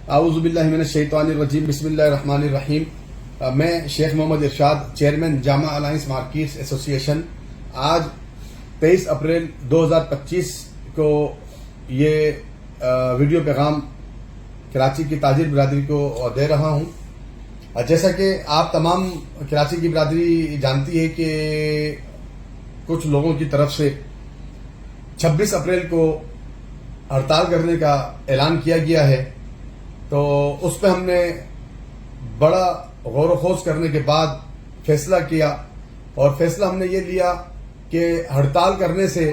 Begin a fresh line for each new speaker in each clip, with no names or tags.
اعوذ باللہ من الشیطان الرجیم بسم اللہ الرحمن الرحیم. میں شیخ محمد ارشاد، چیئرمین جامع الائنس مارکیٹس ایسوسی ایشن، آج 23 اپریل 2025 کو یہ ویڈیو پیغام کراچی کی تاجر برادری کو دے رہا ہوں. جیسا کہ آپ تمام کراچی کی برادری جانتی ہے کہ کچھ لوگوں کی طرف سے 26 اپریل کو ہڑتال کرنے کا اعلان کیا گیا ہے، تو اس پہ ہم نے بڑا غور و خوض کرنے کے بعد فیصلہ کیا، اور فیصلہ ہم نے یہ لیا کہ ہڑتال کرنے سے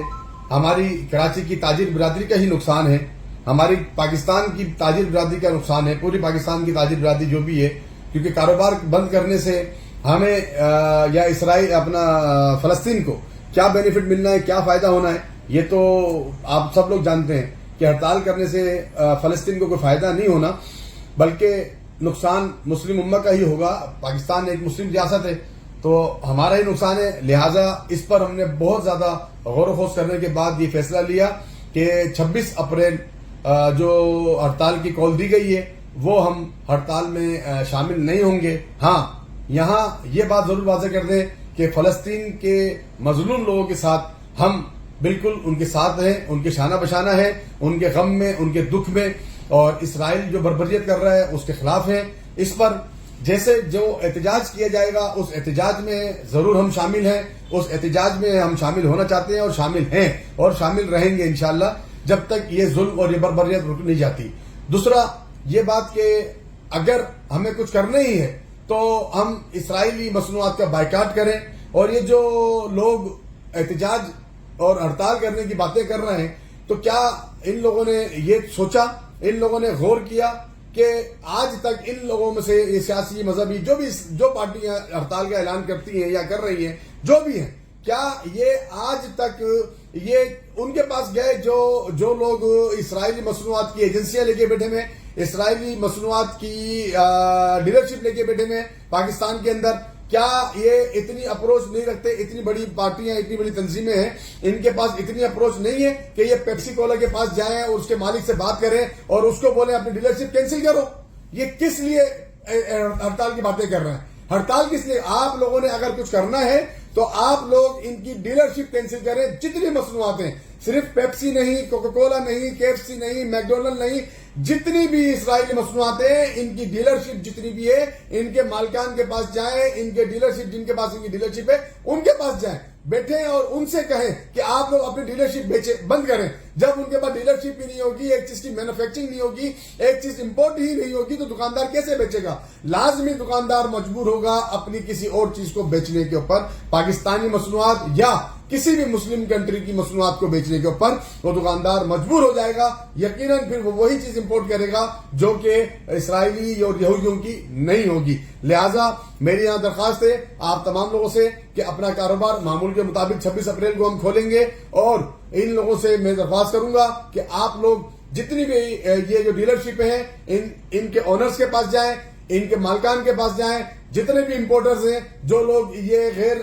ہماری کراچی کی تاجر برادری کا ہی نقصان ہے، ہماری پاکستان کی تاجر برادری کا نقصان ہے، پوری پاکستان کی تاجر برادری جو بھی ہے، کیونکہ کاروبار بند کرنے سے ہمیں یا اسرائیل فلسطین کو کیا بینیفٹ ملنا ہے، کیا فائدہ ہونا ہے، یہ تو آپ سب لوگ جانتے ہیں کہ ہڑتال کرنے سے فلسطین کو کوئی فائدہ نہیں ہونا، بلکہ نقصان مسلم امہ کا ہی ہوگا. پاکستان ایک مسلم ریاست ہے تو ہمارا ہی نقصان ہے. لہٰذا اس پر ہم نے بہت زیادہ غور و خوض کرنے کے بعد یہ فیصلہ لیا کہ 26 اپریل جو ہڑتال کی کال دی گئی ہے وہ ہم ہڑتال میں شامل نہیں ہوں گے. ہاں، یہاں یہ بات ضرور واضح کر دیں کہ فلسطین کے مظلوم لوگوں کے ساتھ ہم بالکل ان کے ساتھ ہیں، ان کے شانہ بشانہ ہیں، ان کے غم میں، ان کے دکھ میں، اور اسرائیل جو بربریت کر رہا ہے اس کے خلاف ہیں. اس پر جیسے جو احتجاج کیا جائے گا اس احتجاج میں ضرور ہم شامل ہیں، اس احتجاج میں ہم شامل ہونا چاہتے ہیں اور شامل ہیں اور شامل رہیں گے انشاءاللہ جب تک یہ ظلم اور یہ بربریت رک نہیں جاتی. دوسرا یہ بات کہ اگر ہمیں کچھ کرنا ہی ہے تو ہم اسرائیلی مصنوعات کا بائیکاٹ کریں، اور یہ جو لوگ احتجاج اور ہڑتال کرنے کی باتیں کر رہے ہیں تو کیا ان لوگوں نے یہ سوچا، ان لوگوں نے غور کیا کہ آج تک ان لوگوں میں سے یہ سیاسی مذہبی جو پارٹیاں ہڑتال کا اعلان کرتی ہیں یا کر رہی ہیں جو بھی ہیں، کیا یہ آج تک یہ ان کے پاس گئے جو لوگ اسرائیلی مصنوعات کی ایجنسیاں لے کے بیٹھے میں، اسرائیلی مصنوعات کی ڈیلرشپ لے کے بیٹھے میں پاکستان کے اندر، کیا یہ اتنی اپروچ نہیں رکھتے؟ اتنی بڑی پارٹیاں، اتنی بڑی تنظیمیں ہیں، ان کے پاس اتنی اپروچ نہیں ہے کہ یہ پیپسی کولا کے پاس جائیں اور اس کے مالک سے بات کریں اور اس کو بولیں اپنی ڈیلرشپ کینسل کرو. یہ کس لیے ہڑتال کی باتیں کر رہے ہیں؟ ہڑتال کس لیے؟ آپ لوگوں نے اگر کچھ کرنا ہے تو آپ لوگ ان کی ڈیلرشپ کینسل کریں. جتنی مصنوعات ہیں، صرف پیپسی نہیں، کوکا کولا نہیں، KFC نہیں، میکڈونلڈ نہیں، جتنی بھی اسرائیلی مصنوعات ہیں ان کی ڈیلرشپ جتنی بھی ہے ان کے مالکان کے پاس جائیں، ان کے ڈیلرشپ جن کے پاس ان کی ڈیلرشپ ہے ان کے پاس جائیں، بیٹھیں اور ان سے کہیں کہ آپ لوگ اپنی ڈیلرشپ بند کریں. جب ان کے پاس ڈیلرشپ ہی نہیں ہوگی، ایک چیز کی مینوفیکچرنگ نہیں ہوگی، ایک چیز امپورٹ ہی نہیں ہوگی تو دکاندار کیسے بیچے گا؟ لازمی دکاندار مجبور ہوگا اپنی کسی اور چیز کو بیچنے کے اوپر، پاکستانی مصنوعات یا کسی بھی مسلم کنٹری کی مصنوعات کو بیچنے کے اوپر وہ دکاندار مجبور ہو جائے گا. یقیناً پھر وہ وہی چیز امپورٹ کرے گا جو کہ اسرائیلی اور یہودیوں کی نہیں ہوگی. لہٰذا میری یہاں درخواست ہے آپ تمام لوگوں سے کہ اپنا کاروبار معمول کے مطابق 26 اپریل کو ہم کھولیں گے، اور ان لوگوں سے میں درخواست کروں گا کہ آپ لوگ جتنی بھی یہ جو ڈیلرشپ ہیں ان کے اونرز کے پاس جائیں، ان کے مالکان کے پاس جائیں، جتنے بھی امپورٹرز ہیں جو لوگ یہ غیر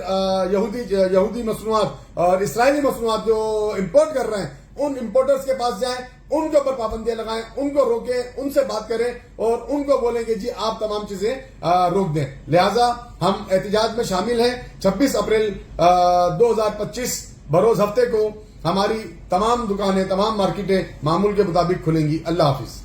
یہودی مصنوعات اور اسرائیلی مصنوعات جو امپورٹ کر رہے ہیں ان امپورٹرز کے پاس جائیں، ان کے اوپر پابندیاں لگائیں، ان کو روکیں، ان سے بات کریں اور ان کو بولیں کہ جی آپ تمام چیزیں روک دیں. لہٰذا ہم احتجاج میں شامل ہیں. 26 اپریل 2025 بروز ہفتے کو ہماری تمام دکانیں، تمام مارکیٹیں معمول کے مطابق کھلیں گی. اللہ حافظ.